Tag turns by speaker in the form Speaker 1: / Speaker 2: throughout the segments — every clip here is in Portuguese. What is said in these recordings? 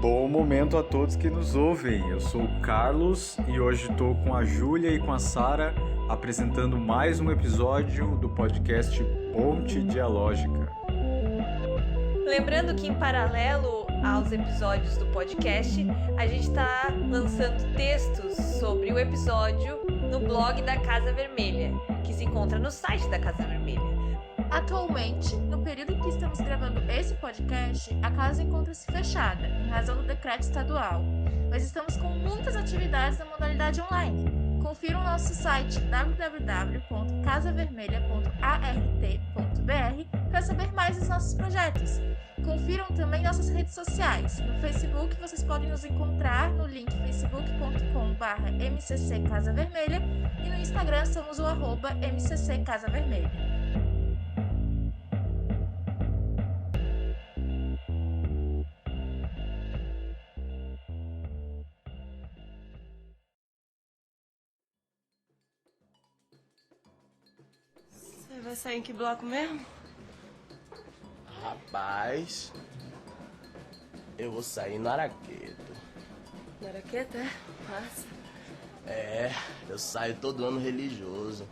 Speaker 1: Bom momento a todos que nos ouvem. Eu sou o Carlos e hoje estou com a Júlia e com a Sara apresentando mais um episódio do podcast Ponte Dialógica.
Speaker 2: Lembrando que em paralelo aos episódios do podcast, a gente está lançando textos sobre o episódio no blog da Casa Vermelha, que se encontra no site da Casa Vermelha.
Speaker 3: Atualmente, no período em que estamos gravando esse podcast, a casa encontra-se fechada, em razão do decreto estadual, mas estamos com muitas atividades na modalidade online. Confira o nosso site www.casavermelha.art.br para saber mais dos nossos projetos. Confiram também nossas redes sociais. No Facebook vocês podem nos encontrar no link facebook.com/mcccasavermelha e no Instagram somos o @mcccasavermelha.
Speaker 4: Você vai sair em que bloco mesmo?
Speaker 5: Rapaz, eu vou sair no Araqueto.
Speaker 4: Maraqueta, é? Massa.
Speaker 5: Eu saio todo ano religioso.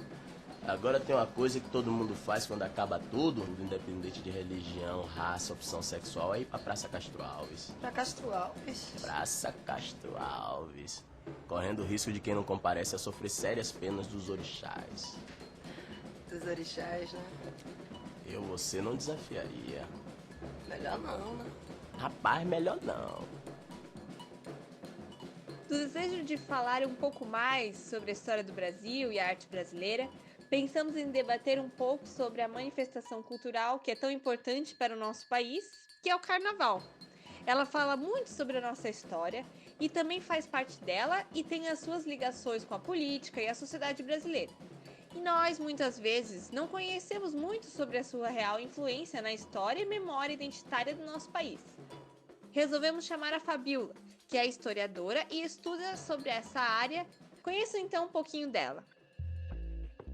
Speaker 5: Agora tem uma coisa que todo mundo faz quando acaba tudo, independente de religião, raça, opção sexual, é ir pra Praça Castro Alves.
Speaker 4: Pra Castro Alves.
Speaker 5: Praça Castro Alves. Correndo o risco de quem não comparece a sofrer sérias penas dos orixás.
Speaker 4: Dos orixás, né?
Speaker 5: Você não desafiaria.
Speaker 4: Melhor não, né?
Speaker 5: Rapaz, melhor não.
Speaker 2: Do desejo de falar um pouco mais sobre a história do Brasil e a arte brasileira, pensamos em debater um pouco sobre a manifestação cultural que é tão importante para o nosso país, que é o Carnaval. Ela fala muito sobre a nossa história e também faz parte dela e tem as suas ligações com a política e a sociedade brasileira. E nós, muitas vezes, não conhecemos muito sobre a sua real influência na história e memória identitária do nosso país. Resolvemos chamar a Fabíola, que é historiadora e estuda sobre essa área. Conheça então um pouquinho dela.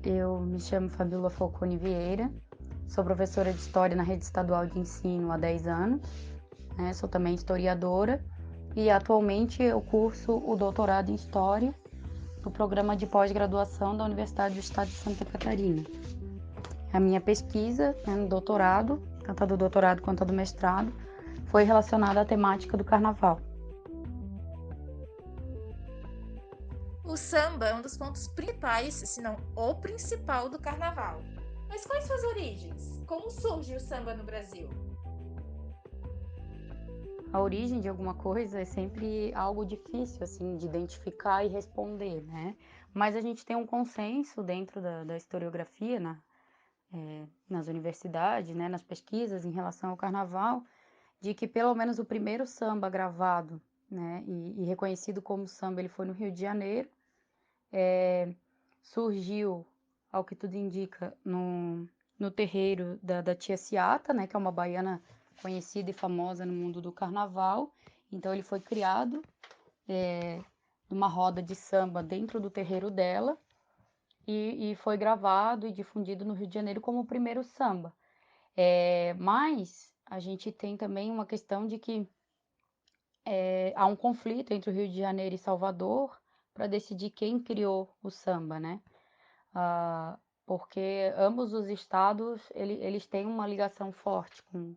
Speaker 6: Eu me chamo Fabíola Falcone Vieira, sou professora de História na Rede Estadual de Ensino há 10 anos, sou também historiadora e atualmente eu curso o doutorado em História do programa de pós-graduação da Universidade do Estado de Santa Catarina. A minha pesquisa no doutorado, tanto a do doutorado quanto a do mestrado, foi relacionada à temática do Carnaval.
Speaker 3: O samba é um dos pontos principais, se não o principal, do Carnaval. Mas quais suas origens? Como surge o samba no Brasil?
Speaker 6: A origem de alguma coisa é sempre algo difícil assim, de identificar e responder, né? Mas a gente tem um consenso dentro da historiografia, nas universidades, nas pesquisas em relação ao Carnaval, de que pelo menos o primeiro samba gravado, e reconhecido como samba, ele foi no Rio de Janeiro. Surgiu, ao que tudo indica, no terreiro da tia Ciata, que é uma baiana conhecida e famosa no mundo do Carnaval. Então ele foi criado numa roda de samba dentro do terreiro dela e foi gravado e difundido no Rio de Janeiro como o primeiro samba. Mas a gente tem também uma questão de que há um conflito entre o Rio de Janeiro e Salvador para decidir quem criou o samba, porque ambos os estados eles têm uma ligação forte com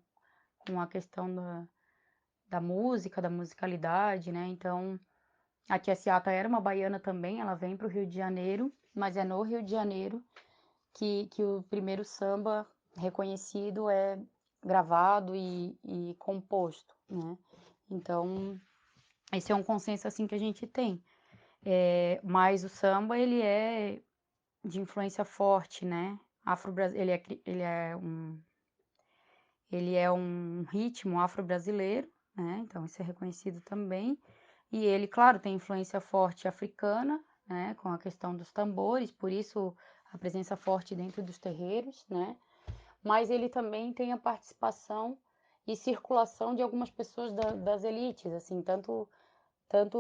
Speaker 6: a questão da música, da musicalidade, Então, a tia Ciata era uma baiana também, ela vem para o Rio de Janeiro, mas é no Rio de Janeiro que o primeiro samba reconhecido é gravado e composto, Então, esse é um consenso assim que a gente tem. Mas o samba, ele é de influência forte, ele é um ritmo afro-brasileiro, Então isso é reconhecido também. E ele, claro, tem influência forte africana, com a questão dos tambores, por isso a presença forte dentro dos terreiros, Mas ele também tem a participação e circulação de algumas pessoas das elites, assim, tanto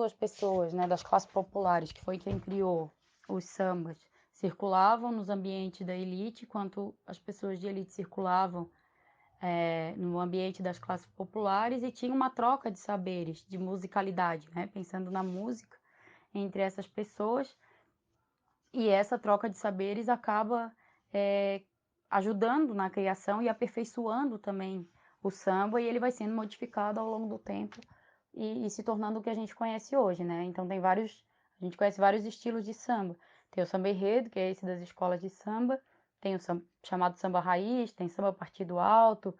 Speaker 6: as pessoas, das classes populares, que foi quem criou os sambas, circulavam nos ambientes da elite, quanto as pessoas de elite circulavam no ambiente das classes populares e tinha uma troca de saberes, de musicalidade, né? Pensando na música entre essas pessoas. E essa troca de saberes acaba ajudando na criação e aperfeiçoando também o samba, e ele vai sendo modificado ao longo do tempo e se tornando o que a gente conhece hoje, né? Então a gente conhece vários estilos de samba. Tem o samba enredo, que é esse das escolas de samba, tem o samba, chamado samba raiz, tem samba partido alto,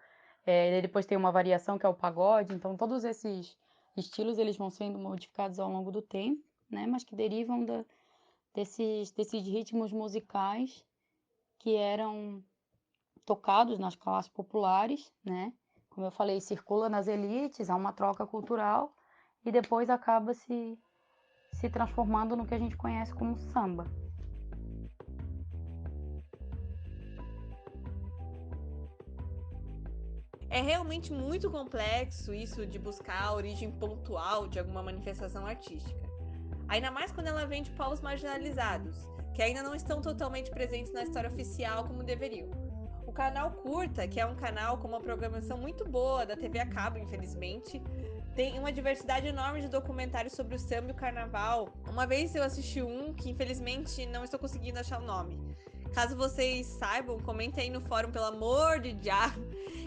Speaker 6: depois tem uma variação que é o pagode. Então todos esses estilos eles vão sendo modificados ao longo do tempo, né? Mas que derivam desses ritmos musicais que eram tocados nas classes populares, né? Como eu falei, circula nas elites, há uma troca cultural e depois acaba se transformando no que a gente conhece como samba.
Speaker 2: É realmente muito complexo isso de buscar a origem pontual de alguma manifestação artística. Ainda mais quando ela vem de povos marginalizados, que ainda não estão totalmente presentes na história oficial como deveriam. O canal Curta, que é um canal com uma programação muito boa da TV a cabo, infelizmente, tem uma diversidade enorme de documentários sobre o samba e o carnaval. Uma vez eu assisti um que infelizmente não estou conseguindo achar o nome. Caso vocês saibam, comentem aí no fórum, pelo amor de Deus,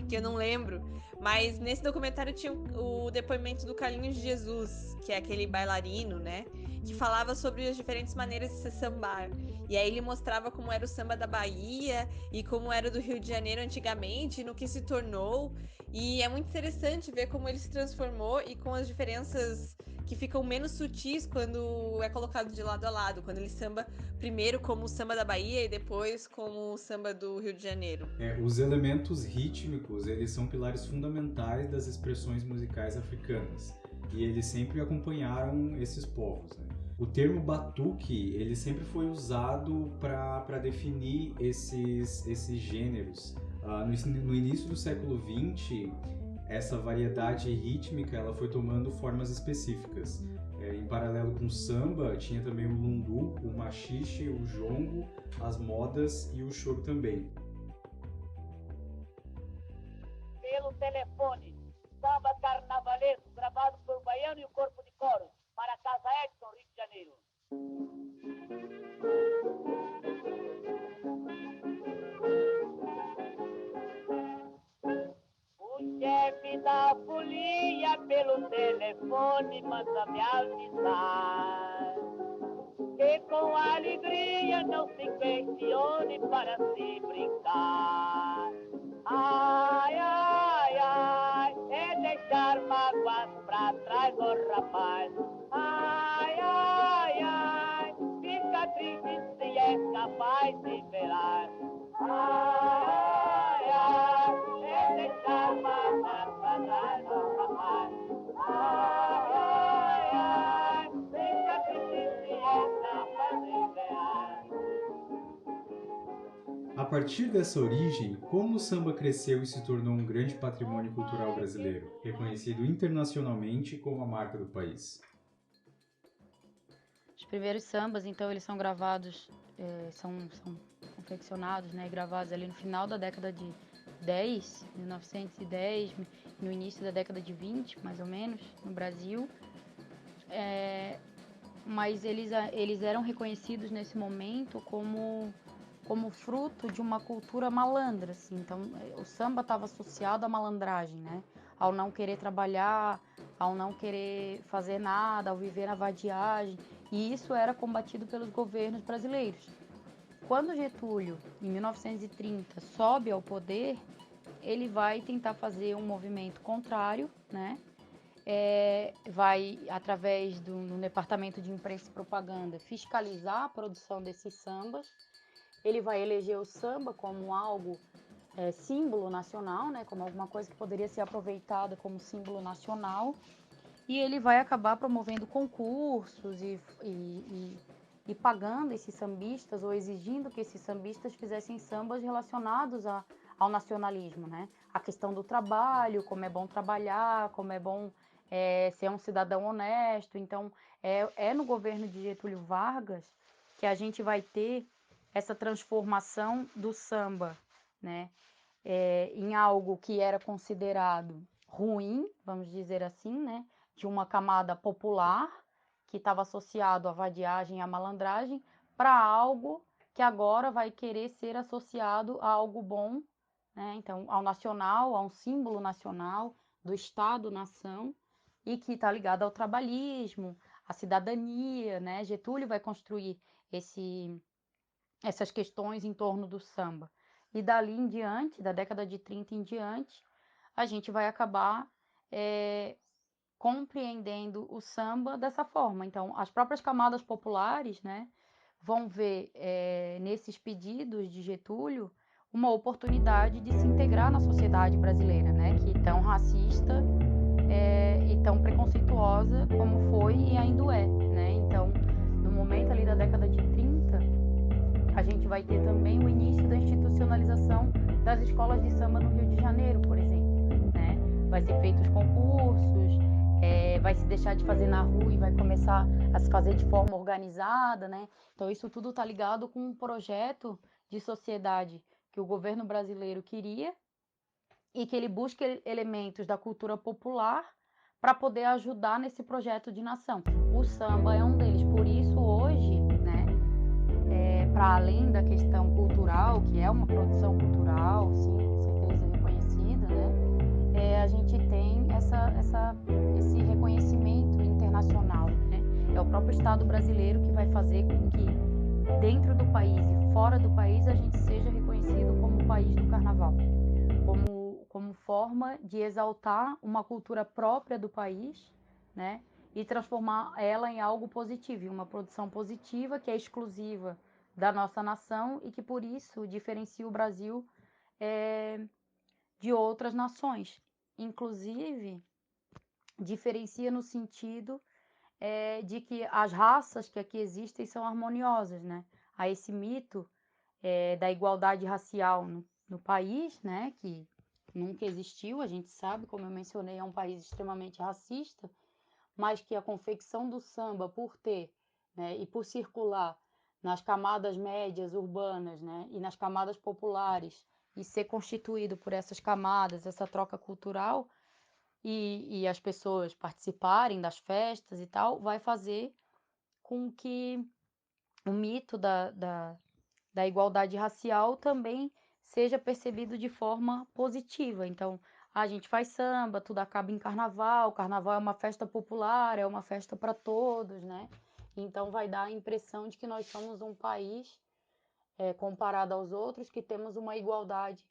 Speaker 2: que eu não lembro. Mas nesse documentário tinha o depoimento do Carlinhos de Jesus, que é aquele bailarino, né? Que falava sobre as diferentes maneiras de se sambar. E aí ele mostrava como era o samba da Bahia e como era do Rio de Janeiro antigamente, no que se tornou. E é muito interessante ver como ele se transformou e com as diferenças que ficam menos sutis quando é colocado de lado a lado, quando ele samba primeiro como o samba da Bahia e depois como o samba do Rio de Janeiro.
Speaker 1: Os elementos rítmicos, eles são pilares fundamentais das expressões musicais africanas e eles sempre acompanharam esses povos, né? O termo batuque, ele sempre foi usado para definir esses gêneros. No início do século XX, essa variedade rítmica ela foi tomando formas específicas. Em paralelo com o samba, tinha também o lundu, o machixe, o jongo, as modas e o choro também.
Speaker 7: Pelo telefone, samba carnavalesco, gravado por Baiano e o Corpo de Coros, para a Casa Edson, Rio de Janeiro. O chefe da folia pelo telefone manda me avisar que com alegria não se questione para se brincar. Ai, ai, ai, é deixar mágoas pra trás, oh rapaz. Ai, ai, ai, fica triste se é capaz de velar. Ai, ai, é deixar mágoas pra trás, oh rapaz. Ai, ai, fica triste se é capaz de velar.
Speaker 1: A partir dessa origem, como o samba cresceu e se tornou um grande patrimônio cultural brasileiro, reconhecido internacionalmente como a marca do país?
Speaker 6: Os primeiros sambas, então, eles são gravados, são confeccionados, né, e gravados ali no final da década de 10, 1910, no início da década de 20, mais ou menos, no Brasil. Mas eles eram reconhecidos nesse momento como fruto de uma cultura malandra, assim. Então, o samba estava associado à malandragem, né? Ao não querer trabalhar, ao não querer fazer nada, ao viver na vadiagem. E isso era combatido pelos governos brasileiros. Quando Getúlio, em 1930, sobe ao poder, ele vai tentar fazer um movimento contrário, né? Vai, através do Departamento de Imprensa e Propaganda, fiscalizar a produção desses sambas. Ele vai eleger o samba como algo símbolo nacional, né, como alguma coisa que poderia ser aproveitada como símbolo nacional, e ele vai acabar promovendo concursos e pagando esses sambistas ou exigindo que esses sambistas fizessem sambas relacionados ao nacionalismo, né? A questão do trabalho, como é bom trabalhar, como é bom ser um cidadão honesto. Então, no governo de Getúlio Vargas que a gente vai ter essa transformação do samba, né? em algo que era considerado ruim, vamos dizer assim, né, de uma camada popular que estava associado à vadiagem e à malandragem, para algo que agora vai querer ser associado a algo bom, né, então ao nacional, a um símbolo nacional do Estado-nação, e que está ligado ao trabalhismo, à cidadania, né? Getúlio vai construir essas questões em torno do samba. E dali em diante, da década de 30 em diante, a gente vai acabar compreendendo o samba dessa forma. Então, as próprias camadas populares, né, vão ver nesses pedidos de Getúlio uma oportunidade de se integrar na sociedade brasileira, né, que tão racista e tão preconceituosa como foi e ainda é, né? Então, no momento ali da década de 30, a gente vai ter também o início da institucionalização das escolas de samba no Rio de Janeiro, por exemplo, né? Vai ser feitos concursos, vai se deixar de fazer na rua e vai começar a se fazer de forma organizada, né? Então, isso tudo está ligado com um projeto de sociedade que o governo brasileiro queria e que ele busca elementos da cultura popular para poder ajudar nesse projeto de nação. O samba é um deles, por isso hoje, né, para além da questão cultural, que é uma produção cultural, sim, com certeza reconhecida, né, a gente tem esse reconhecimento internacional, né? É o próprio Estado brasileiro que vai fazer com que dentro do país e fora do país a gente seja reconhecido como o país do carnaval, como forma de exaltar uma cultura própria do país, né, e transformar ela em algo positivo, em uma produção positiva que é exclusiva da nossa nação e que por isso diferencia o Brasil de outras nações. Inclusive, diferencia no sentido de que as raças que aqui existem são harmoniosas, né? Há esse mito da igualdade racial no país, né, que nunca existiu, a gente sabe, como eu mencionei, é um país extremamente racista, mas que a confecção do samba, por ter, né, e por circular nas camadas médias urbanas, né, e nas camadas populares, e ser constituído por essas camadas, essa troca cultural, e as pessoas participarem das festas e tal, vai fazer com que o mito da igualdade racial também seja percebido de forma positiva. Então, a gente faz samba, tudo acaba em carnaval, carnaval é uma festa popular, é uma festa para todos, né? Então, vai dar a impressão de que nós somos um país, comparado aos outros, que temos uma igualdade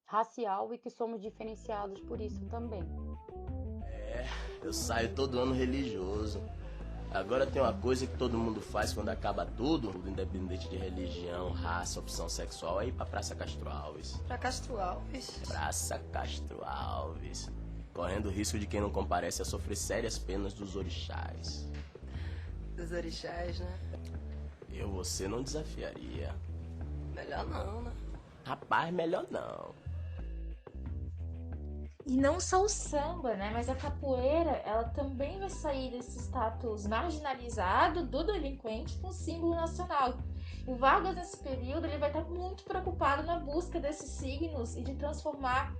Speaker 6: racial e que somos diferenciados por isso também.
Speaker 5: Eu saio todo ano religioso. Agora tem uma coisa que todo mundo faz quando acaba tudo, independente de religião, raça, opção sexual, é ir pra Praça Castro Alves.
Speaker 4: Pra Castro Alves?
Speaker 5: Praça Castro Alves. Correndo o risco de quem não comparece a sofrer sérias penas dos orixás.
Speaker 4: Dos orixás, né?
Speaker 5: Você não desafiaria.
Speaker 4: Melhor não, né?
Speaker 5: Rapaz, melhor não.
Speaker 3: E não só o samba, né? Mas a capoeira, ela também vai sair desse status marginalizado do delinquente com símbolo nacional. O Vargas, nesse período, ele vai estar muito preocupado na busca desses signos e de transformar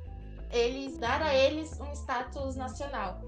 Speaker 3: dar a eles um status nacional.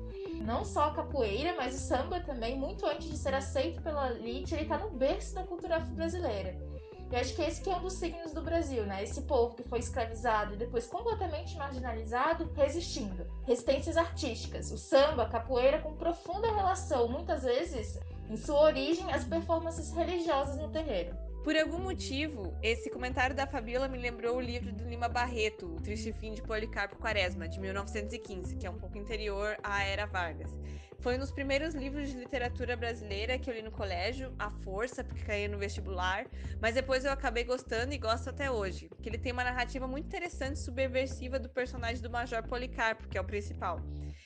Speaker 3: Não só a capoeira, mas o samba também, muito antes de ser aceito pela elite, ele está no berço da cultura afro-brasileira. Eu acho que esse que é um dos signos do Brasil, né? Esse povo que foi escravizado e depois completamente marginalizado, resistindo. Resistências artísticas. O samba, a capoeira, com profunda relação, muitas vezes, em sua origem, às performances religiosas no terreiro.
Speaker 2: Por algum motivo, esse comentário da Fabiola me lembrou o livro do Lima Barreto, O Triste Fim de Policarpo Quaresma, de 1915, que é um pouco anterior à Era Vargas. Foi um dos primeiros livros de literatura brasileira que eu li no colégio, à força, porque caía no vestibular, mas depois eu acabei gostando e gosto até hoje, que ele tem uma narrativa muito interessante e subversiva do personagem do Major Policarpo, que é o principal,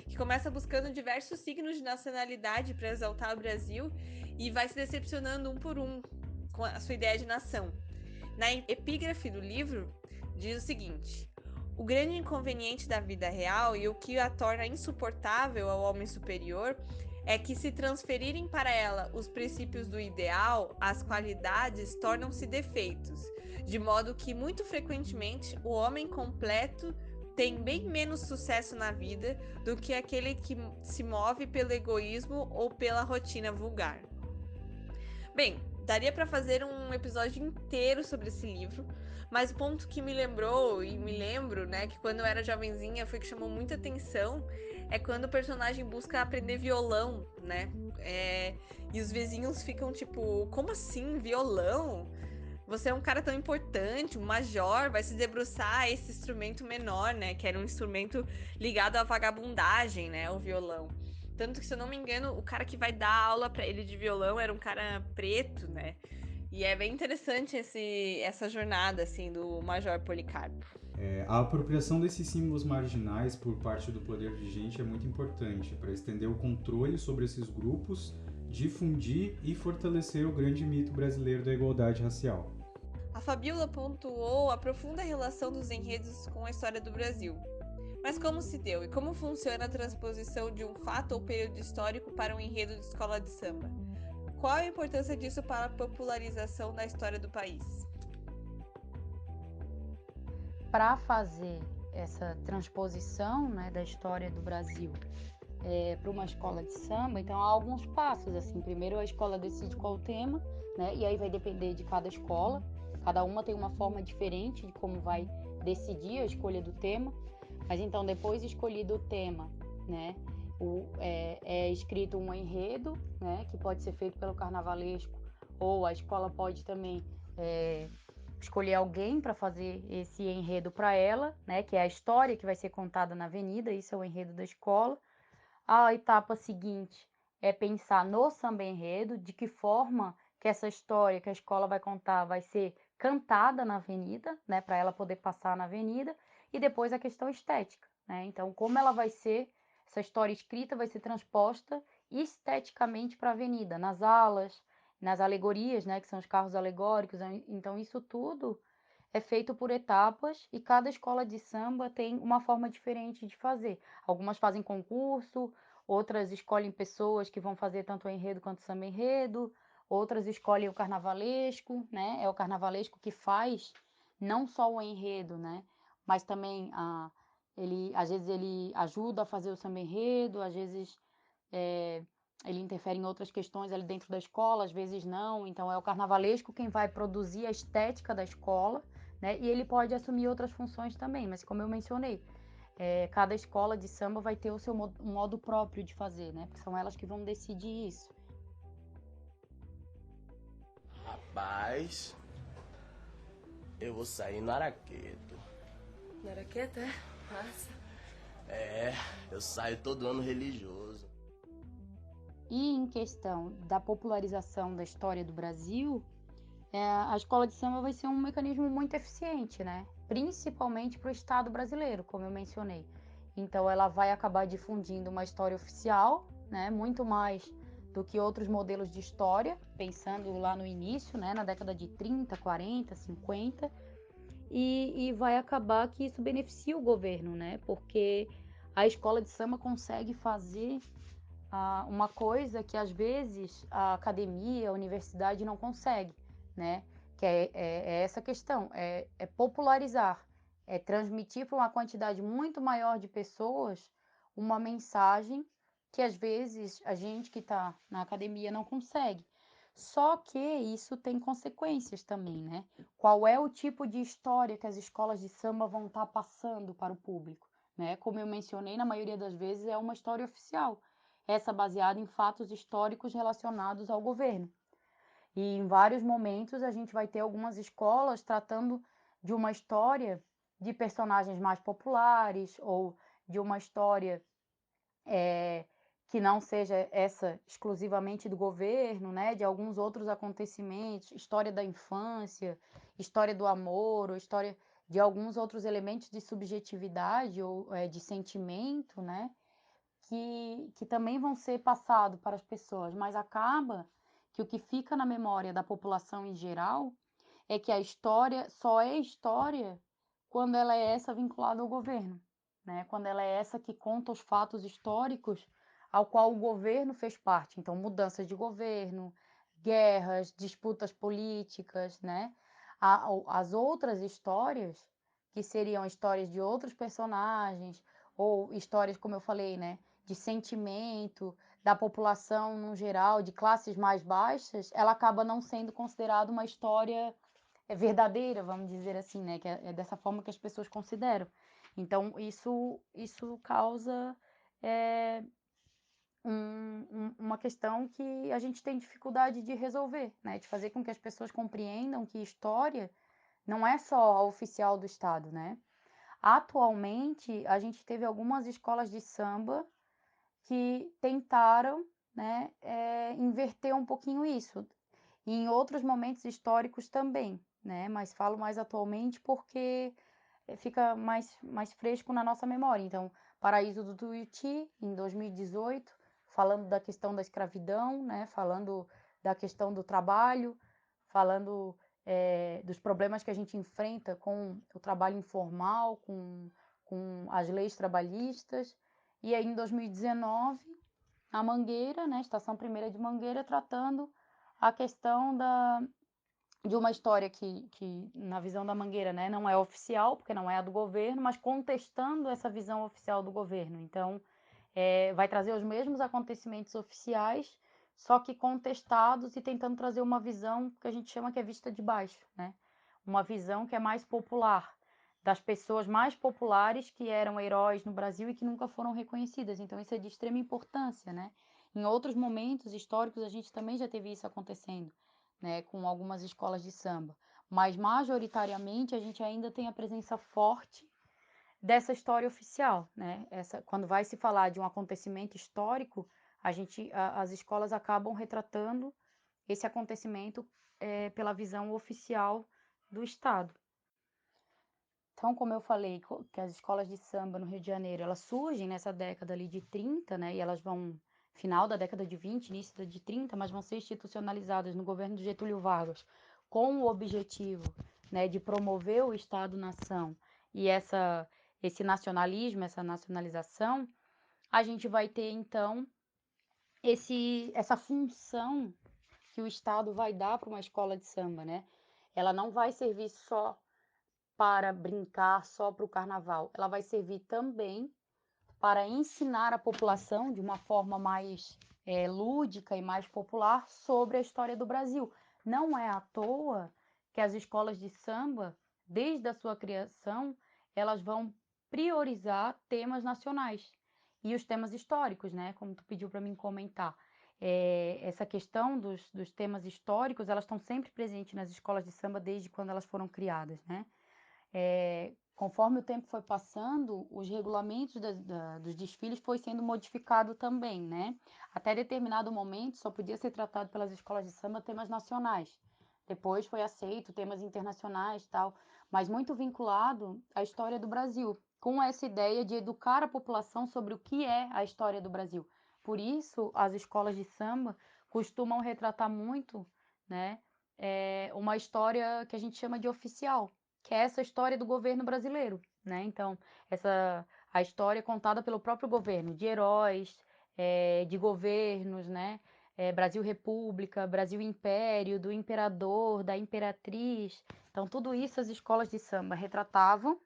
Speaker 2: que começa buscando diversos signos de nacionalidade para exaltar o Brasil e vai se decepcionando um por um com a sua ideia de nação. Na epígrafe do livro, diz o seguinte: o grande inconveniente da vida real e o que a torna insuportável ao homem superior é que, se transferirem para ela os princípios do ideal, as qualidades tornam-se defeitos. de modo que muito frequentemente o homem completo tem bem menos sucesso na vida do que aquele que se move pelo egoísmo ou pela rotina vulgar. Bem, daria para fazer um episódio inteiro sobre esse livro, mas o ponto que me lembrou e me lembro, né, que quando eu era jovenzinha foi que chamou muita atenção, é quando o personagem busca aprender violão, né? E os vizinhos ficam tipo, como assim, violão? Você é um cara tão importante, um major, vai se debruçar a esse instrumento menor, né? Que era um instrumento ligado à vagabundagem, né? O violão. Tanto que, se eu não me engano, o cara que vai dar aula pra ele de violão era um cara preto, né? E é bem interessante essa jornada, assim, do Major Policarpo.
Speaker 1: A apropriação desses símbolos marginais por parte do poder vigente é muito importante para estender o controle sobre esses grupos, difundir e fortalecer o grande mito brasileiro da igualdade racial.
Speaker 2: A Fabíola pontuou a profunda relação dos enredos com a história do Brasil. Mas como se deu e como funciona a transposição de um fato ou período histórico para um enredo de escola de samba? Qual a importância disso para a popularização da história do país?
Speaker 6: Para fazer essa transposição, né, da história do Brasil para uma escola de samba, então há alguns passos. Assim, primeiro a escola decide qual o tema, né, e aí vai depender de cada escola. Cada uma tem uma forma diferente de como vai decidir a escolha do tema. Mas então, depois de escolhido o tema, né, é escrito um enredo, né, que pode ser feito pelo carnavalesco, ou a escola pode também escolher alguém para fazer esse enredo para ela, né, que é a história que vai ser contada na avenida. Isso é o enredo da escola. A etapa seguinte é pensar no samba enredo, de que forma que essa história que a escola vai contar vai ser cantada na avenida, né, para ela poder passar na avenida. E depois a questão estética, né? Então, como ela vai ser, essa história escrita vai ser transposta esteticamente para a avenida, nas alas, nas alegorias, né, que são os carros alegóricos. Então, isso tudo é feito por etapas e cada escola de samba tem uma forma diferente de fazer. Algumas fazem concurso, outras escolhem pessoas que vão fazer tanto o enredo quanto o samba enredo, outras escolhem o carnavalesco, né? É o carnavalesco que faz não só o enredo, né? Mas também às vezes ele ajuda a fazer o samba enredo, às vezes ele interfere em outras questões ali dentro da escola, às vezes não. Então é o carnavalesco quem vai produzir a estética da escola, né? E ele pode assumir outras funções também, mas como eu mencionei, cada escola de samba vai ter o seu modo próprio de fazer, né? Porque são elas que vão decidir isso.
Speaker 5: Rapaz, eu vou sair no Araqueto.
Speaker 4: No Araqueto, é? Massa.
Speaker 5: Eu saio todo ano religioso.
Speaker 6: E em questão da popularização da história do Brasil, a escola de samba vai ser um mecanismo muito eficiente, né? Principalmente para o Estado brasileiro, como eu mencionei. Então, ela vai acabar difundindo uma história oficial, né? Muito mais do que outros modelos de história, pensando lá no início, né? Na década de 30, 40, 50. E vai acabar que isso beneficia o governo, né? Porque a escola de samba consegue fazer uma coisa que às vezes a academia, a universidade não consegue, né? Que é essa questão, é popularizar, é transmitir para uma quantidade muito maior de pessoas uma mensagem que às vezes a gente que está na academia não consegue. Só que isso tem consequências também, né? Qual é o tipo de história que as escolas de samba vão estar passando para o público, né? Como eu mencionei, na maioria das vezes é uma história oficial, essa baseada em fatos históricos relacionados ao governo. E em vários momentos a gente vai ter algumas escolas tratando de uma história de personagens mais populares ou de uma história que não seja essa exclusivamente do governo, né, de alguns outros acontecimentos, história da infância, história do amor, ou história de alguns outros elementos de subjetividade ou de sentimento, né, que também vão ser passados para as pessoas, mas acaba que o que fica na memória da população em geral é que a história só é história quando ela é essa vinculada ao governo, né? Quando ela é essa que conta os fatos históricos ao qual o governo fez parte. Então, mudanças de governo, guerras, disputas políticas, né? As outras histórias, que seriam histórias de outros personagens, ou histórias, como eu falei, né, de sentimento, da população no geral, de classes mais baixas, ela acaba não sendo considerada uma história verdadeira, vamos dizer assim, né, que é dessa forma que as pessoas consideram. Então, isso causa uma questão que a gente tem dificuldade de resolver, né, de fazer com que as pessoas compreendam que história não é só a oficial do Estado, né? Atualmente, a gente teve algumas escolas de samba que tentaram, né, inverter um pouquinho isso. E em outros momentos históricos também, né? Mas falo mais atualmente porque fica mais fresco na nossa memória. Então, Paraíso do Tuiuti, em 2018, falando da questão da escravidão, né? Falando da questão do trabalho, falando dos problemas que a gente enfrenta com o trabalho informal, com as leis trabalhistas. E aí, em 2019, a Mangueira, né? Estação Primeira de Mangueira, tratando a questão de uma história que, na visão da Mangueira, né, não é oficial, porque não é a do governo, mas contestando essa visão oficial do governo. Então, vai trazer os mesmos acontecimentos oficiais, só que contestados e tentando trazer uma visão que a gente chama que é vista de baixo, né? Uma visão que é mais popular, das pessoas mais populares que eram heróis no Brasil e que nunca foram reconhecidas. Então, isso é de extrema importância, né? Em outros momentos históricos, a gente também já teve isso acontecendo, né, com algumas escolas de samba. Mas, majoritariamente, a gente ainda tem a presença forte dessa história oficial, né? Quando vai se falar de um acontecimento histórico, as escolas acabam retratando esse acontecimento pela visão oficial do Estado. Então, como eu falei, que as escolas de samba no Rio de Janeiro, elas surgem nessa década ali de 30, né? E elas vão, final da década de 20, início da de 30, mas vão ser institucionalizadas no governo de Getúlio Vargas, com o objetivo, né, de promover o Estado-nação e esse nacionalismo, essa nacionalização. A gente vai ter, então, essa função que o Estado vai dar para uma escola de samba, né? Ela não vai servir só para brincar, só para o carnaval. Ela vai servir também para ensinar a população de uma forma mais lúdica e mais popular sobre a história do Brasil. Não é à toa que as escolas de samba, desde a sua criação, elas vão priorizar temas nacionais e os temas históricos, né? Como tu pediu para mim comentar. Essa questão dos temas históricos, elas estão sempre presentes nas escolas de samba desde quando elas foram criadas, né? Conforme o tempo foi passando, os regulamentos dos desfiles foi sendo modificado também, né? Até determinado momento só podia ser tratado pelas escolas de samba temas nacionais. Depois foi aceito temas internacionais e tal, mas muito vinculado à história do Brasil, com essa ideia de educar a população sobre o que é a história do Brasil. Por isso, as escolas de samba costumam retratar muito, né, uma história que a gente chama de oficial, que é essa história do governo brasileiro, né? Então, a história contada pelo próprio governo, de heróis, de governos, né? Brasil República, Brasil Império, do imperador, da imperatriz. Então, tudo isso as escolas de samba retratavam,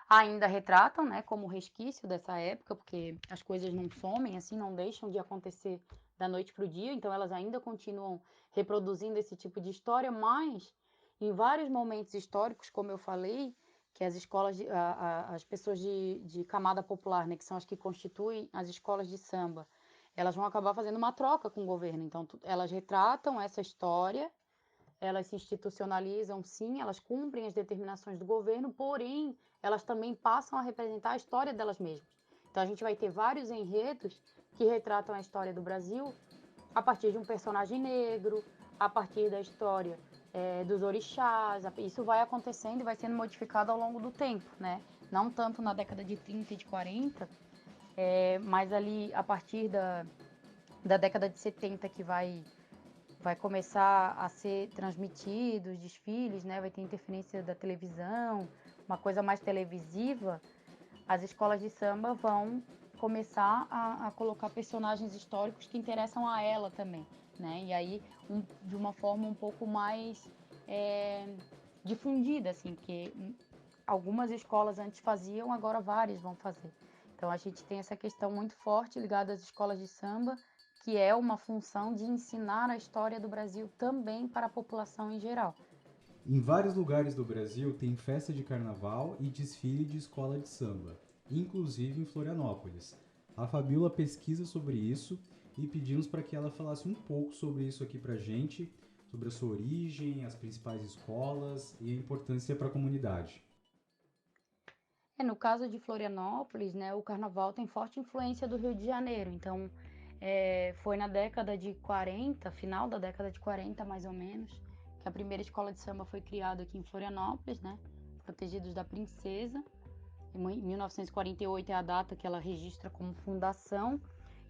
Speaker 6: ainda retratam, né? Como resquício dessa época, porque as coisas não somem, assim, não deixam de acontecer da noite para o dia. Então, elas ainda continuam reproduzindo esse tipo de história, mas em vários momentos históricos, como eu falei, que as escolas, as pessoas de camada popular, né, que são as que constituem as escolas de samba, elas vão acabar fazendo uma troca com o governo. Então, elas retratam essa história, elas se institucionalizam, sim, elas cumprem as determinações do governo, porém, elas também passam a representar a história delas mesmas. Então, a gente vai ter vários enredos que retratam a história do Brasil a partir de um personagem negro, a partir da história dos orixás. Isso vai acontecendo e vai sendo modificado ao longo do tempo, né? Não tanto na década de 30 e de 40, mas ali a partir da década de 70 que vai começar a ser transmitido os desfiles, né? Vai ter interferência da televisão, uma coisa mais televisiva. As escolas de samba vão começar a colocar personagens históricos que interessam a ela também, né? E aí, de uma forma um pouco mais difundida, assim, porque algumas escolas antes faziam, agora várias vão fazer. Então a gente tem essa questão muito forte ligada às escolas de samba, que é uma função de ensinar a história do Brasil também para a população em geral.
Speaker 1: Em vários lugares do Brasil tem festa de carnaval e desfile de escola de samba, inclusive em Florianópolis. A Fabiola pesquisa sobre isso e pedimos para que ela falasse um pouco sobre isso aqui pra gente, sobre a sua origem, as principais escolas e a importância para a comunidade.
Speaker 6: No caso de Florianópolis, né, o carnaval tem forte influência do Rio de Janeiro. Então, foi na década de 40, final da década de 40, mais ou menos, que a primeira escola de samba foi criada aqui em Florianópolis, né, Protegidos da Princesa. Em 1948 é a data que ela registra como fundação.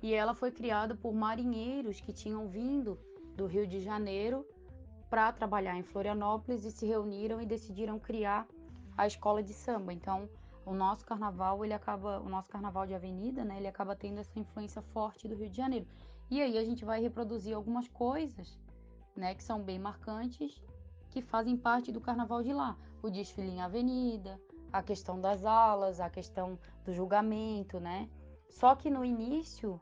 Speaker 6: E ela foi criada por marinheiros que tinham vindo do Rio de Janeiro para trabalhar em Florianópolis e se reuniram e decidiram criar a escola de samba. Então, o nosso carnaval de avenida, né, ele acaba tendo essa influência forte do Rio de Janeiro. E aí a gente vai reproduzir algumas coisas, né, que são bem marcantes, que fazem parte do carnaval de lá. O desfile em avenida, a questão das alas, a questão do julgamento, né? Só que no início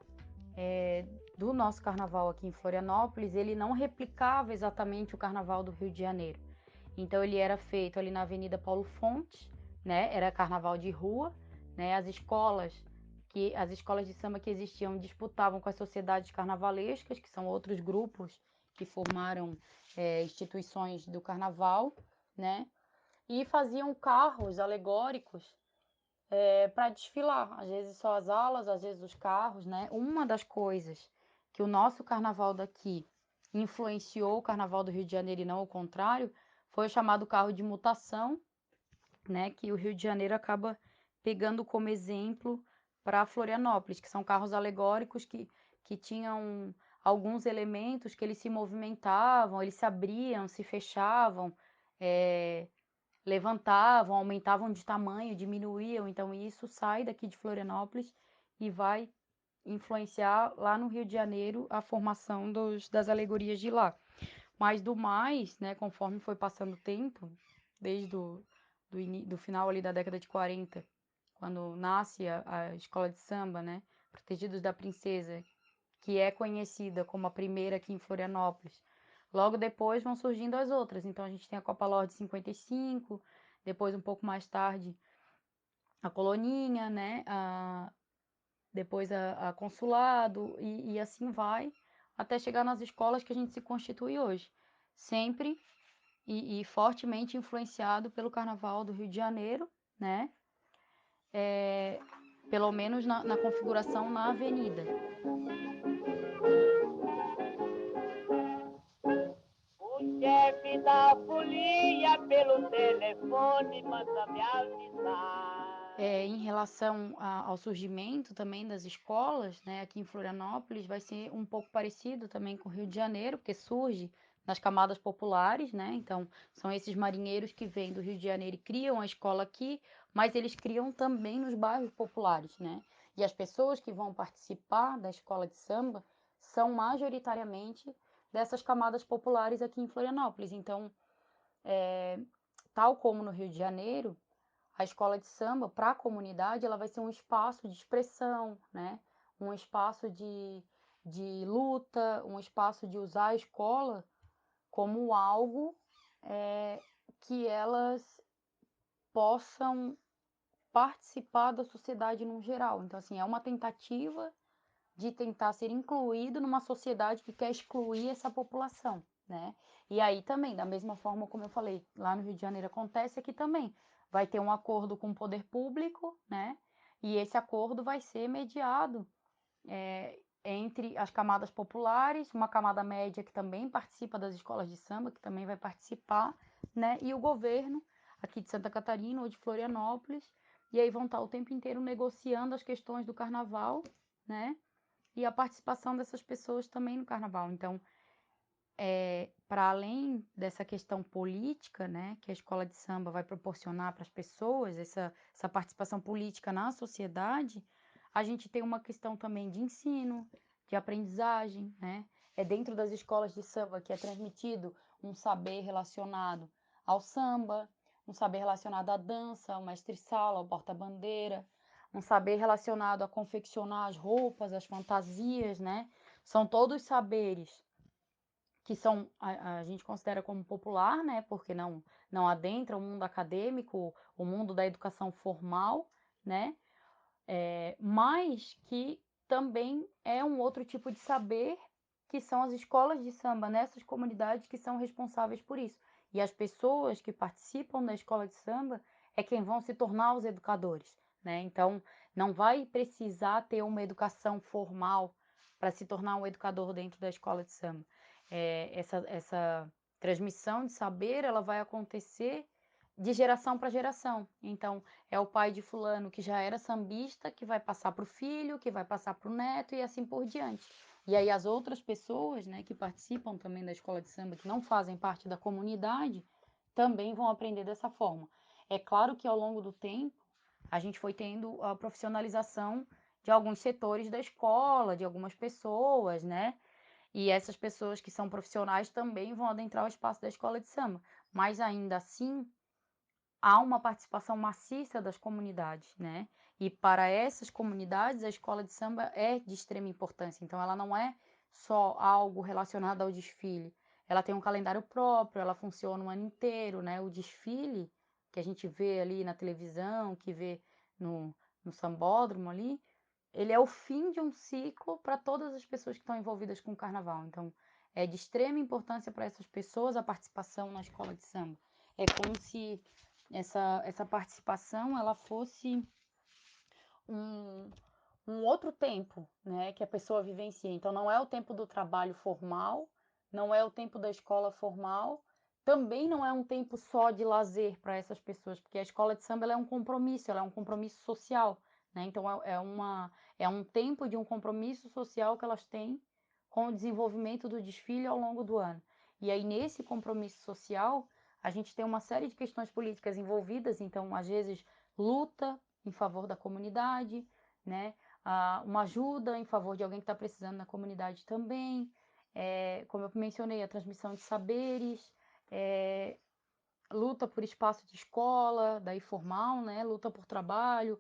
Speaker 6: do nosso carnaval aqui em Florianópolis, ele não replicava exatamente o carnaval do Rio de Janeiro. Então ele era feito ali na Avenida Paulo Fontes, né? Era carnaval de rua, né? As escolas de samba que existiam disputavam com as sociedades carnavalescas, que são outros grupos que formaram instituições do carnaval, né? E faziam carros alegóricos para desfilar, às vezes só as alas, às vezes os carros, né? Uma das coisas que o nosso carnaval daqui influenciou o carnaval do Rio de Janeiro e não o contrário, foi o chamado carro de mutação, né? Que o Rio de Janeiro acaba pegando como exemplo para Florianópolis, que são carros alegóricos que tinham alguns elementos que eles se movimentavam, eles se abriam, se fechavam, levantavam, aumentavam de tamanho, diminuíam. Então isso sai daqui de Florianópolis e vai influenciar lá no Rio de Janeiro a formação das alegorias de lá. Mas do mais, né, conforme foi passando o tempo, desde do final ali da década de 40, quando nasce a escola de samba, né, Protegidos da Princesa, que é conhecida como a primeira aqui em Florianópolis. Logo depois vão surgindo as outras. Então a gente tem a Copa Lorde 55, depois um pouco mais tarde a Coloninha, né? Depois a Consulado e assim vai, até chegar nas escolas que a gente se constitui hoje. Sempre e fortemente influenciado pelo Carnaval do Rio de Janeiro, né? Pelo menos na configuração na avenida.
Speaker 7: O chefe da folia pelo telefone manda me avisar.
Speaker 6: Em relação ao surgimento também das escolas, né, aqui em Florianópolis, vai ser um pouco parecido também com o Rio de Janeiro, porque surge nas camadas populares, né? Então, são esses marinheiros que vêm do Rio de Janeiro e criam a escola aqui, mas eles criam também nos bairros populares, né? E as pessoas que vão participar da escola de samba são majoritariamente dessas camadas populares aqui em Florianópolis. Então, tal como no Rio de Janeiro, a escola de samba, para a comunidade, ela vai ser um espaço de expressão, né? Um espaço de luta, um espaço de usar a escola como algo que elas possam participar da sociedade no geral. Então, assim, é uma tentativa de tentar ser incluído numa sociedade que quer excluir essa população, né? E aí também, da mesma forma como eu falei, lá no Rio de Janeiro acontece aqui também. Vai ter um acordo com o poder público, né? E esse acordo vai ser mediado entre as camadas populares, uma camada média que também participa das escolas de samba, que também vai participar, né? E o governo aqui de Santa Catarina ou de Florianópolis, e aí vão estar o tempo inteiro negociando as questões do carnaval, né? E a participação dessas pessoas também no carnaval. Então, para além dessa questão política, né, que a escola de samba vai proporcionar para as pessoas, essa participação política na sociedade, a gente tem uma questão também de ensino, de aprendizagem, né? É dentro das escolas de samba que é transmitido um saber relacionado ao samba, um saber relacionado à dança, ao mestre-sala, ao porta-bandeira, um saber relacionado a confeccionar as roupas, as fantasias, né? São todos saberes que são a gente considera como popular, né? Porque não adentra o mundo acadêmico, o mundo da educação formal, né? Mas que também é um outro tipo de saber, que são as escolas de samba nessas comunidades que são responsáveis por isso. E as pessoas que participam da escola de samba é quem vão se tornar os educadores, né? Então, não vai precisar ter uma educação formal para se tornar um educador dentro da escola de samba. Essa transmissão de saber, ela vai acontecer de geração para geração. Então, é o pai de fulano que já era sambista, que vai passar para o filho, que vai passar para o neto e assim por diante. E aí as outras pessoas, né, que participam também da escola de samba, que não fazem parte da comunidade, também vão aprender dessa forma. É claro que ao longo do tempo, a gente foi tendo a profissionalização de alguns setores da escola, de algumas pessoas, né? E essas pessoas que são profissionais também vão adentrar o espaço da escola de samba. Mas ainda assim, há uma participação maciça das comunidades, né? E para essas comunidades, a escola de samba é de extrema importância. Então, ela não é só algo relacionado ao desfile. Ela tem um calendário próprio, ela funciona o ano inteiro, né? O desfile que a gente vê ali na televisão, que vê no sambódromo ali, ele é o fim de um ciclo para todas as pessoas que estão envolvidas com o carnaval. Então, é de extrema importância para essas pessoas a participação na escola de samba. É como se essa participação ela fosse um, um outro tempo, né, que a pessoa vivencia. Então, não é o tempo do trabalho formal, não é o tempo da escola formal, também não é um tempo só de lazer para essas pessoas, porque a escola de samba ela é um compromisso social, né? Então, é um tempo de um compromisso social que elas têm com o desenvolvimento do desfile ao longo do ano. E aí, nesse compromisso social, a gente tem uma série de questões políticas envolvidas, então, às vezes, luta em favor da comunidade, né? Uma ajuda em favor de alguém que está precisando na comunidade também, como eu mencionei, a transmissão de saberes, luta por espaço de escola, daí formal, né? Luta por trabalho,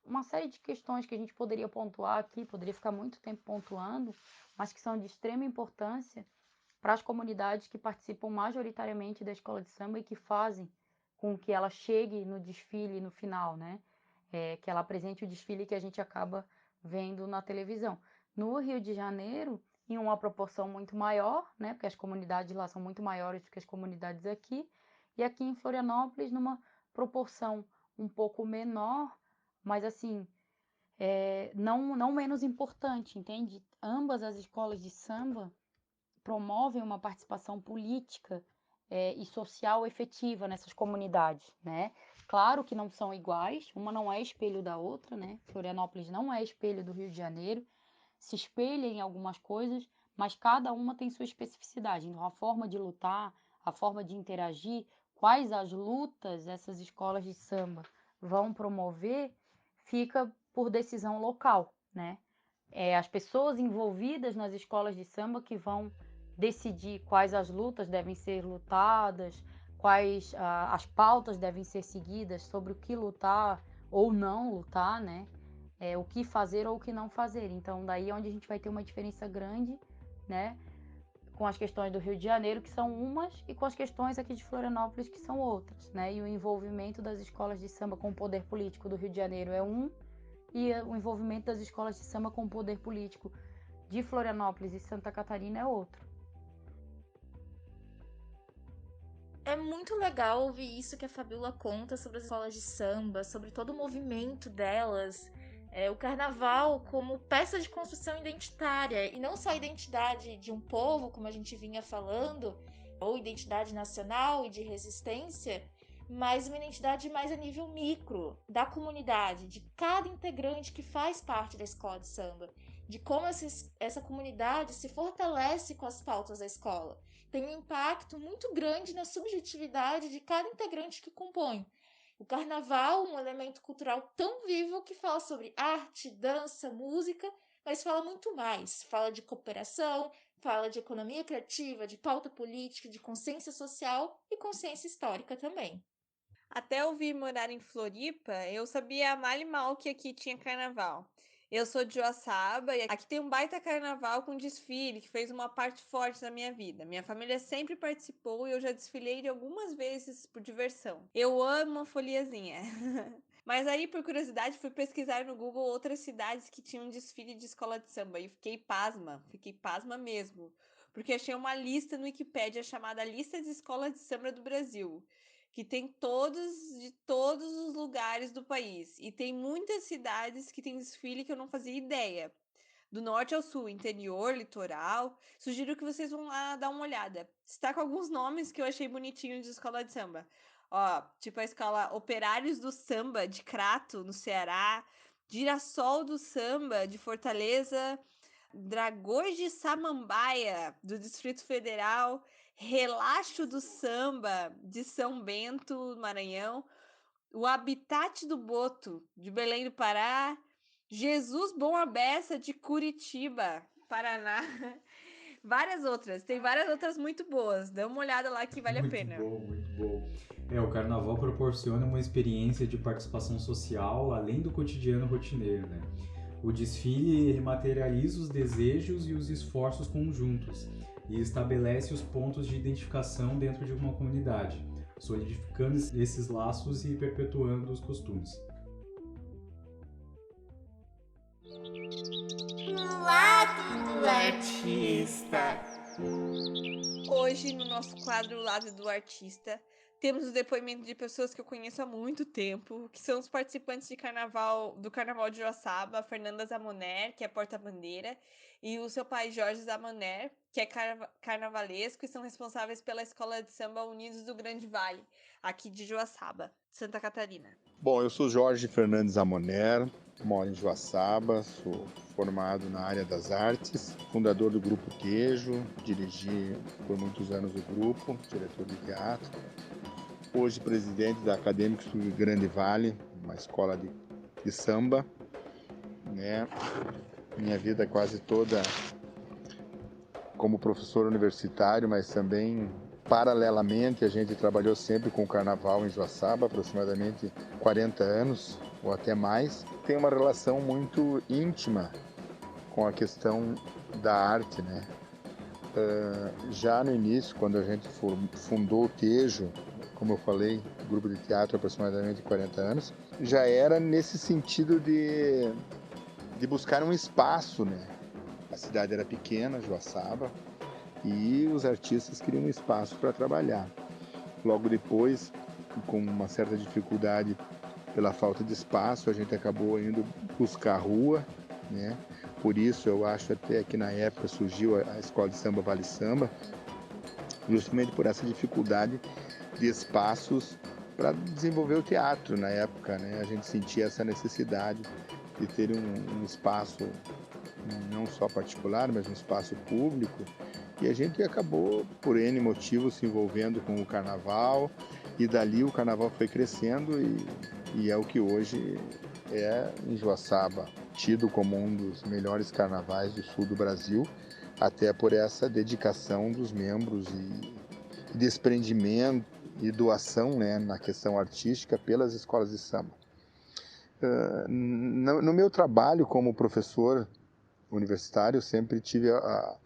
Speaker 6: uma série de questões que a gente poderia pontuar aqui, poderia ficar muito tempo pontuando, mas que são de extrema importância para as comunidades que participam majoritariamente da escola de samba e que fazem com que ela chegue no desfile no final, né? Que ela apresente o desfile que a gente acaba vendo na televisão. No Rio de Janeiro, em uma proporção muito maior, né? Porque as comunidades lá são muito maiores do que as comunidades aqui, e aqui em Florianópolis numa proporção um pouco menor, mas assim, não menos importante, entende? Ambas as escolas de samba promovem uma participação política e social efetiva nessas comunidades, né? Claro que não são iguais, uma não é espelho da outra, né? Florianópolis não é espelho do Rio de Janeiro, se espelha em algumas coisas, mas cada uma tem sua especificidade. Então, a forma de lutar, a forma de interagir, quais as lutas essas escolas de samba vão promover, fica por decisão local, né? As pessoas envolvidas nas escolas de samba que vão decidir quais as lutas devem ser lutadas, quais as pautas devem ser seguidas, sobre o que lutar ou não lutar, né? O que fazer ou o que não fazer. Então, daí é onde a gente vai ter uma diferença grande, né? Com as questões do Rio de Janeiro, que são umas, e com as questões aqui de Florianópolis, que são outras, né? E o envolvimento das escolas de samba com o poder político do Rio de Janeiro é um, e o envolvimento das escolas de samba com o poder político de Florianópolis e Santa Catarina é outro.
Speaker 3: É muito legal ouvir isso que a Fabiola conta sobre as escolas de samba, sobre todo o movimento delas. O carnaval como peça de construção identitária, e não só a identidade de um povo, como a gente vinha falando, ou identidade nacional e de resistência, mas uma identidade mais a nível micro, da comunidade, de cada integrante que faz parte da escola de samba, de como essa comunidade se fortalece com as pautas da escola. Tem um impacto muito grande na subjetividade de cada integrante que compõe. O carnaval, um elemento cultural tão vivo que fala sobre arte, dança, música, mas fala muito mais. Fala de cooperação, Fala de economia criativa, de pauta política, de consciência social e consciência histórica também.
Speaker 2: Até eu vir morar em Floripa, eu sabia mal e mal que aqui tinha carnaval. Eu sou de Joaçaba e aqui tem um baita carnaval com desfile que fez uma parte forte da minha vida. Minha família sempre participou e eu já desfilei algumas vezes por diversão. Eu amo uma foliazinha. Mas aí, por curiosidade, fui pesquisar no Google outras cidades que tinham desfile de escola de samba e fiquei pasma mesmo. Porque achei uma lista no Wikipédia chamada Lista de Escolas de Samba do Brasil, que tem de todos os lugares do país. E tem muitas cidades que tem desfile que eu não fazia ideia. Do norte ao sul, interior, litoral. Sugiro que vocês vão lá dar uma olhada. Destaco alguns nomes que eu achei bonitinhos de escola de samba. Ó, tipo a escola Operários do Samba de Crato, no Ceará. Girassol do Samba de Fortaleza. Dragões de Samambaia, do Distrito Federal, Relaxo do Samba, de São Bento, Maranhão, o Habitat do Boto, de Belém do Pará, Jesus Bom a Beça, de Curitiba, Paraná. Várias outras, tem várias outras muito boas. Dá uma olhada lá que vale a pena.
Speaker 1: Muito bom. O carnaval proporciona uma experiência de participação social além do cotidiano rotineiro, né? O desfile, ele materializa os desejos e os esforços conjuntos e estabelece os pontos de identificação dentro de uma comunidade, solidificando esses laços e perpetuando os costumes.
Speaker 8: Lado do artista.
Speaker 2: Hoje, no nosso quadro Lado do Artista, temos o depoimento de pessoas que eu conheço há muito tempo, que são os participantes do Carnaval de Joaçaba, a Fernanda Zamoner, que é porta-bandeira, e o seu pai Jorge Zamoner, que é carnavalesco, e são responsáveis pela Escola de Samba Unidos do Grande Vale, aqui de Joaçaba, Santa Catarina.
Speaker 9: Bom, eu sou Jorge Fernandes Zamoner, moro em Joaçaba, sou formado na área das artes, fundador do Grupo Queijo, dirigi por muitos anos o grupo, diretor de teatro. Hoje presidente da Acadêmicos do Grande Vale, uma escola de samba, né? Minha vida quase toda como professor universitário, mas também paralelamente a gente trabalhou sempre com o carnaval em Joaçaba, aproximadamente 40 anos ou até mais. Tem uma relação muito íntima com a questão da arte, né? Já no início, quando a gente fundou o Tejo, como eu falei, grupo de teatro há aproximadamente 40 anos, já era nesse sentido de buscar um espaço, né? A cidade era pequena, Joaçaba, e os artistas queriam um espaço para trabalhar. Logo depois, com uma certa dificuldade pela falta de espaço, a gente acabou indo buscar rua, né? Por isso eu acho até que na época surgiu a Escola de Samba Vale Samba, justamente por essa dificuldade de espaços para desenvolver o teatro na época, né? A gente sentia essa necessidade de ter um espaço não só particular, mas um espaço público, e a gente acabou, por N motivos, se envolvendo com o carnaval, e dali o carnaval foi crescendo e é o que hoje é em Joaçaba, tido como um dos melhores carnavais do sul do Brasil, até por essa dedicação dos membros e desprendimento e doação, né, na questão artística pelas escolas de samba. No meu trabalho como professor universitário, eu sempre tive a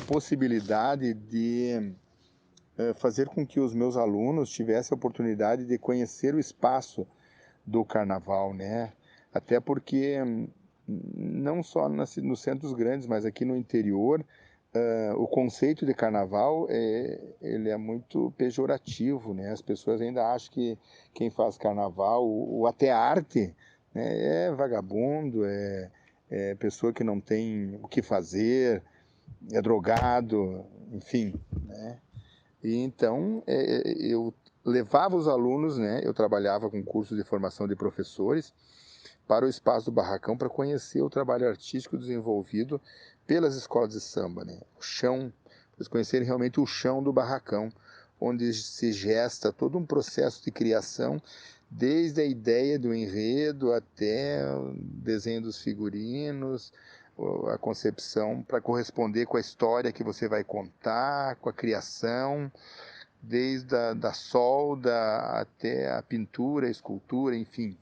Speaker 9: possibilidade de fazer com que os meus alunos tivessem a oportunidade de conhecer o espaço do carnaval, né? Até porque não só nos centros grandes, mas aqui no interior, o conceito de carnaval ele é muito pejorativo, né? As pessoas ainda acham que quem faz carnaval ou até arte, né, é vagabundo, é pessoa que não tem o que fazer, é drogado, enfim, né? E então eu levava os alunos, né? Eu trabalhava com cursos de formação de professores para o espaço do Barracão para conhecer o trabalho artístico desenvolvido pelas escolas de samba, né? O chão, para eles conhecerem realmente o chão do Barracão, onde se gesta todo um processo de criação, desde a ideia do enredo até o desenho dos figurinos, a concepção para corresponder com a história que você vai contar, com a criação, desde da solda até a pintura, a escultura, enfim.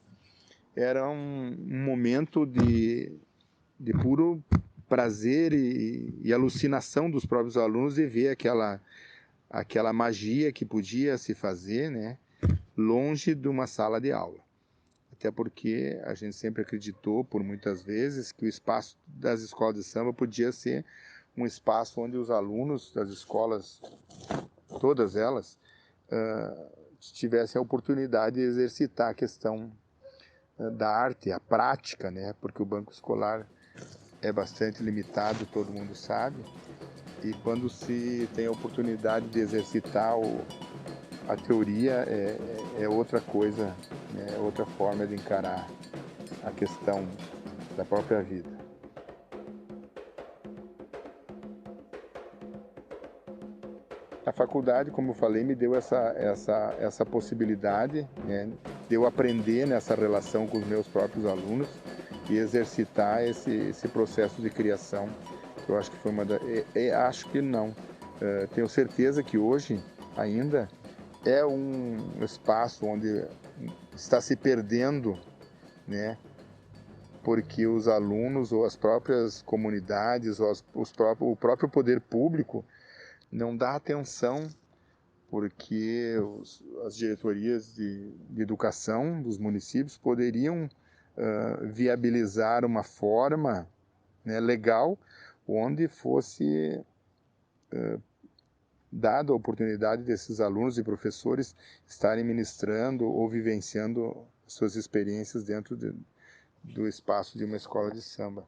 Speaker 9: Era um momento de puro prazer e alucinação dos próprios alunos de ver aquela magia que podia se fazer, né, longe de uma sala de aula. Até porque a gente sempre acreditou, por muitas vezes, que o espaço das escolas de samba podia ser um espaço onde os alunos das escolas, todas elas, tivessem a oportunidade de exercitar a questão da arte, a prática, né? Porque o banco escolar é bastante limitado, todo mundo sabe, e quando se tem a oportunidade de exercitar a teoria, é outra coisa, né? É outra forma de encarar a questão da própria vida. A faculdade, como eu falei, me deu essa possibilidade, né, de eu aprender nessa relação com os meus próprios alunos e exercitar esse processo de criação. Eu acho que foi acho que não. Tenho certeza que hoje ainda é um espaço onde está se perdendo, né, porque os alunos ou as próprias comunidades ou o próprio poder público não dá atenção, porque as diretorias de educação dos municípios poderiam viabilizar uma forma, né, legal, onde fosse dada a oportunidade desses alunos e professores estarem ministrando ou vivenciando suas experiências dentro do espaço de uma escola de samba.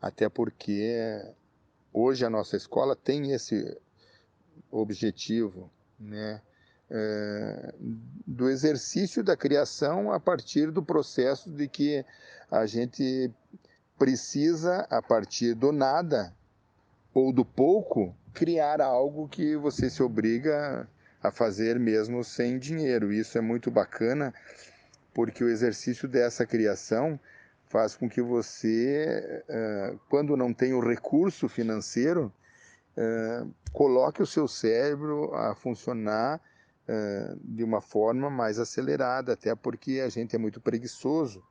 Speaker 9: Até porque hoje a nossa escola tem esse objetivo, né, do exercício da criação a partir do processo de que a gente precisa, a partir do nada ou do pouco, criar algo que você se obriga a fazer mesmo sem dinheiro. Isso é muito bacana, porque o exercício dessa criação faz com que você, quando não tem o recurso financeiro, coloque o seu cérebro a funcionar de uma forma mais acelerada, até porque a gente é muito preguiçoso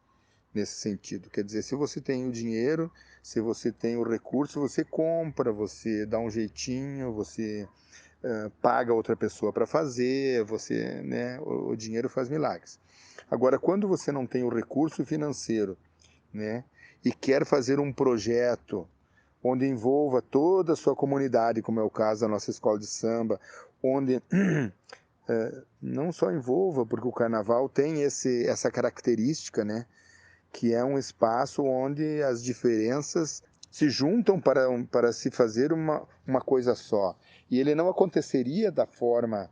Speaker 9: nesse sentido. Quer dizer, se você tem o dinheiro, se você tem o recurso, você compra, você dá um jeitinho, você paga outra pessoa para fazer, você, né, o dinheiro faz milagres. Agora, quando você não tem o recurso financeiro, né, e quer fazer um projeto onde envolva toda a sua comunidade, como é o caso da nossa escola de samba, onde não só envolva, porque o carnaval tem essa característica, né, que é um espaço onde as diferenças se juntam para se fazer uma coisa só. E ele não aconteceria da forma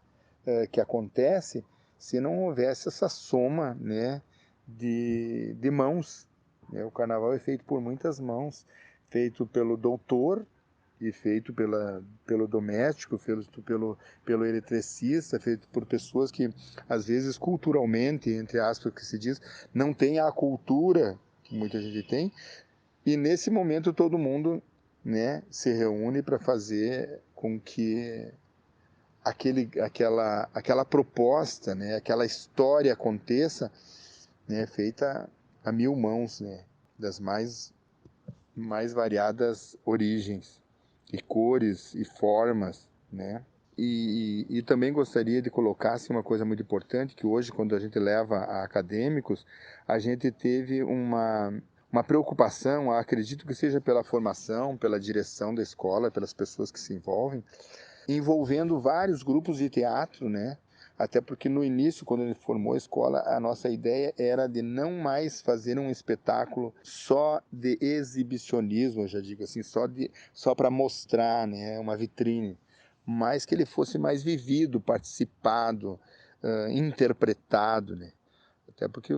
Speaker 9: que acontece se não houvesse essa soma, né, de mãos. O carnaval é feito por muitas mãos, feito pelo doutor e feito pelo doméstico, feito pelo eletricista, feito por pessoas que, às vezes, culturalmente, entre aspas, que se diz, não tem a cultura que muita gente tem, e nesse momento todo mundo, né, se reúne para fazer com que aquela proposta, né, aquela história aconteça, né, feita a 1000 mãos, né, das mais variadas origens e cores e formas, né? E também gostaria de colocar assim, uma coisa muito importante, que hoje, quando a gente leva a acadêmicos, a gente teve uma preocupação, acredito que seja pela formação, pela direção da escola, pelas pessoas que se envolvendo vários grupos de teatro, né? Até porque no início, quando ele formou a escola, a nossa ideia era de não mais fazer um espetáculo só de exibicionismo, eu já digo assim, só para mostrar, né, uma vitrine, mas que ele fosse mais vivido, participado, interpretado, né? Até porque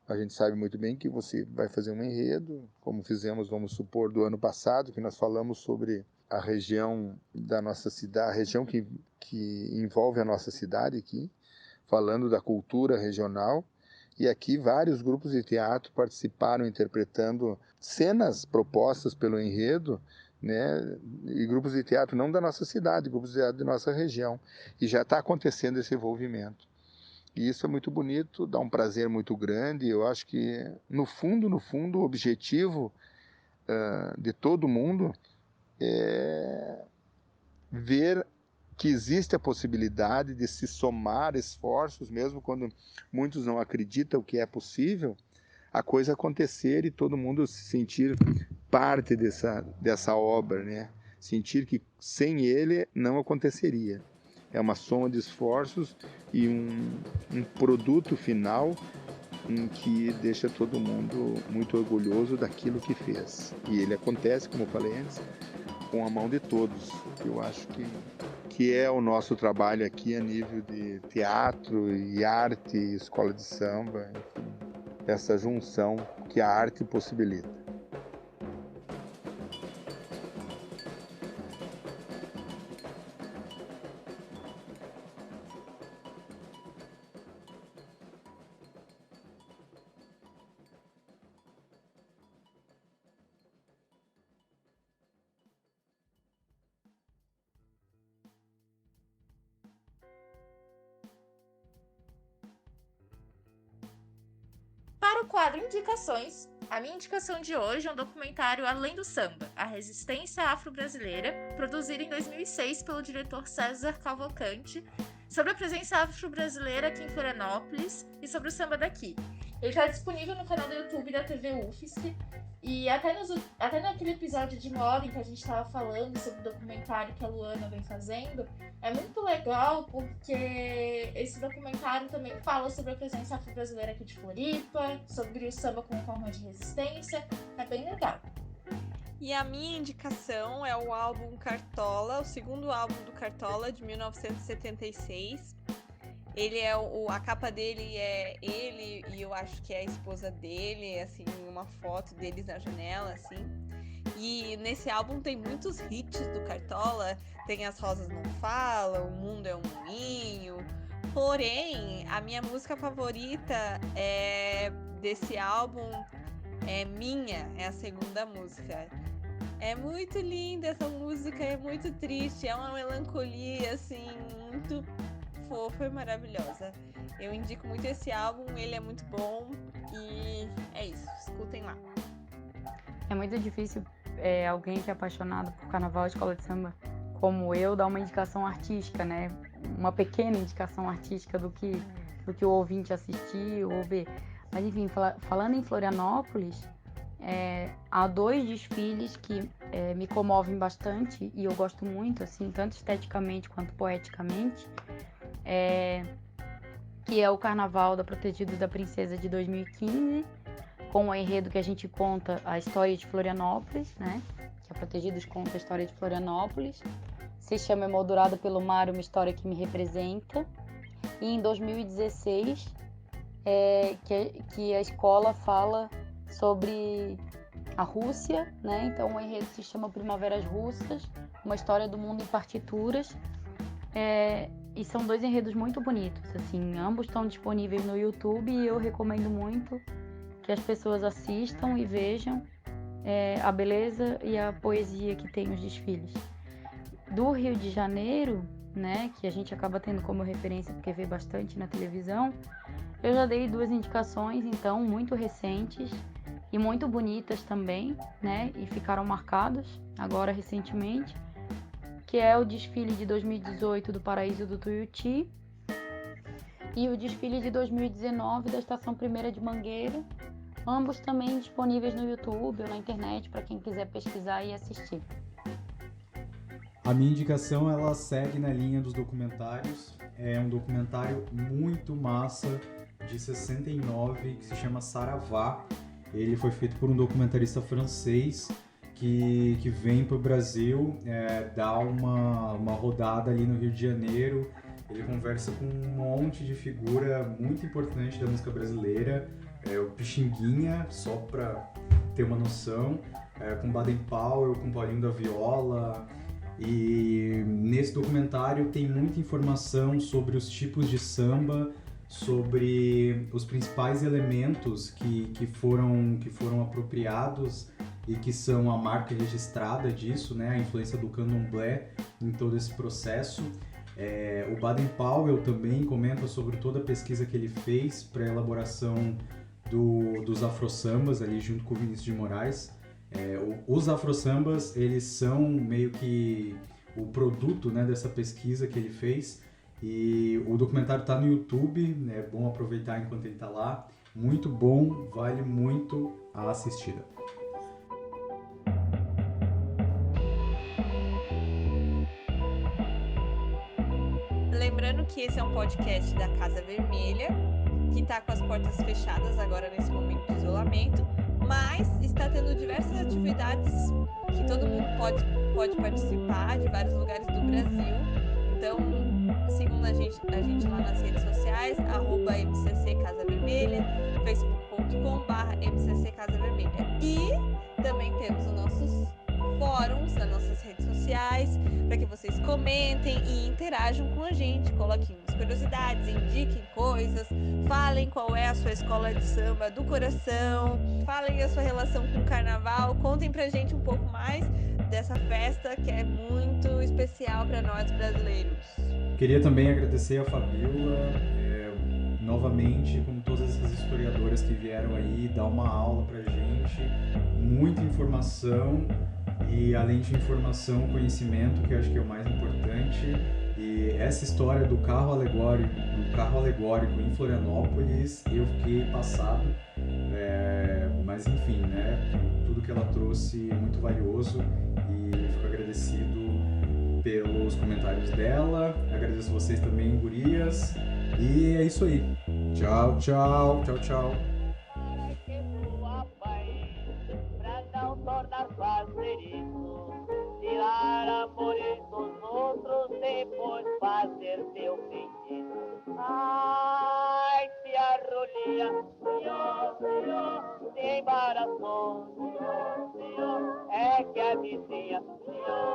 Speaker 9: a gente sabe muito bem que você vai fazer um enredo, como fizemos, vamos supor, do ano passado, que nós falamos sobre a região da nossa cidade, a região que envolve a nossa cidade aqui, falando da cultura regional, E aqui vários grupos de teatro participaram interpretando cenas propostas pelo enredo, né? E grupos de teatro não da nossa cidade, grupos de teatro da nossa região. E já está acontecendo esse envolvimento. E isso é muito bonito, dá um prazer muito grande. Eu acho que, no fundo, o objetivo de todo mundo é ver que existe a possibilidade de se somar esforços, mesmo quando muitos não acreditam que é possível, a coisa acontecer e todo mundo se sentir parte dessa obra, né? Sentir que sem ele não aconteceria. É uma soma de esforços e um produto final em que deixa todo mundo muito orgulhoso daquilo que fez. E ele acontece, como eu falei antes, com a mão de todos. Eu acho que é o nosso trabalho aqui a nível de teatro e arte, escola de samba, enfim, essa junção que a arte possibilita.
Speaker 3: Para o quadro Indicações, a minha indicação de hoje é um documentário Além do Samba, a resistência afro-brasileira, produzido em 2006 pelo diretor César Cavalcante, sobre a presença afro-brasileira aqui em Florianópolis e sobre o samba daqui. Ele está disponível no canal do YouTube da TV UFSC, e até naquele episódio de moda em que a gente estava falando sobre o documentário que a Luana vem fazendo, é muito legal porque esse documentário também fala sobre a presença afro-brasileira aqui de Floripa, sobre o samba como forma de resistência, é bem legal.
Speaker 2: E a minha indicação é o álbum Cartola, o segundo álbum do Cartola, de 1976. Ele é a capa dele é ele e eu acho que é a esposa dele, assim, uma foto deles na janela, assim. E nesse álbum tem muitos hits do Cartola, tem As Rosas Não Falam, O Mundo é um Moinho. Porém, a minha música favorita desse álbum é a segunda música. É muito linda essa música, é muito triste, é uma melancolia, assim, muito fofa e maravilhosa. Eu indico muito esse álbum, ele é muito bom e é isso, escutem lá.
Speaker 6: É muito difícil alguém que é apaixonado por carnaval e escola de samba como eu dar uma indicação artística, né? Uma pequena indicação artística do que o ouvinte assistir ou ver. Mas enfim, falando em Florianópolis, há 2 desfiles que me comovem bastante e eu gosto muito, assim, tanto esteticamente quanto poeticamente, que é o Carnaval da Protegidos da Princesa de 2015, com o enredo que a gente conta a história de Florianópolis, né? Que a Protegidos conta a história de Florianópolis. Se chama Emoldurada pelo Mar, uma história que me representa. E em 2016, que a escola fala sobre a Rússia, né? Então o enredo se chama Primaveras Russas, uma história do mundo em partituras. E são 2 enredos muito bonitos, assim, ambos estão disponíveis no YouTube e eu recomendo muito que as pessoas assistam e vejam a beleza e a poesia que tem os desfiles. Do Rio de Janeiro, né, que a gente acaba tendo como referência porque vê bastante na televisão, eu já dei 2 indicações, então, muito recentes e muito bonitas também, né, e ficaram marcados agora recentemente, que é o desfile de 2018 do Paraíso do Tuiuti e o desfile de 2019 da Estação Primeira de Mangueira, ambos também disponíveis no YouTube ou na internet para quem quiser pesquisar e assistir.
Speaker 1: A minha indicação, ela segue na linha dos documentários. É um documentário muito massa, de 69, que se chama Saravá. Ele foi feito por um documentarista francês que vem para o Brasil, dá uma rodada ali no Rio de Janeiro. Ele conversa com um monte de figura muito importante da música brasileira, o Pixinguinha, só para ter uma noção, com Baden Powell, com Paulinho da Viola. E nesse documentário tem muita informação sobre os tipos de samba sobre os principais elementos que foram apropriados e que são a marca registrada disso, né? A influência do candomblé em todo esse processo. O Baden-Powell também comenta sobre toda a pesquisa que ele fez para a elaboração dos afro-sambas, ali junto com o Vinícius de Moraes. Os afro-sambas, eles são meio que o produto, né, dessa pesquisa que ele fez, e o documentário está no YouTube, é bom aproveitar enquanto ele está lá. Muito bom, vale muito a assistida.
Speaker 2: Lembrando que esse é um podcast da Casa Vermelha, que está com as portas fechadas agora nesse momento de isolamento, mas está tendo diversas atividades que todo mundo pode participar, de vários lugares do Brasil. Então, sigam a gente lá nas redes sociais, @MCC Casa Vermelha, facebook.com/MCC Casa Vermelha. E também temos os nossos fóruns nas nossas redes sociais, para que vocês comentem e interajam com a gente, coloquem umas curiosidades, indiquem coisas, falem qual é a sua escola de samba do coração, falem a sua relação com o carnaval, contem pra gente um pouco mais dessa festa que é muito especial para nós brasileiros.
Speaker 1: Queria também agradecer a Fabiola, novamente, como todas essas historiadoras que vieram aí dar uma aula pra gente, muita informação. E além de informação, conhecimento, que eu acho que é o mais importante. E essa história do carro alegórico em Florianópolis, eu fiquei passado. Mas enfim, né? Tudo que ela trouxe é muito valioso e fico agradecido pelos comentários dela. Agradeço vocês também, gurias. E é isso aí. Tchau, tchau, tchau, tchau.
Speaker 7: Fazer isso, tirar amores dos outros, depois fazer teu feitiço. Ai, se a rolinha, senhor, se embaraçou, senhor, é que a vizinha, senhor,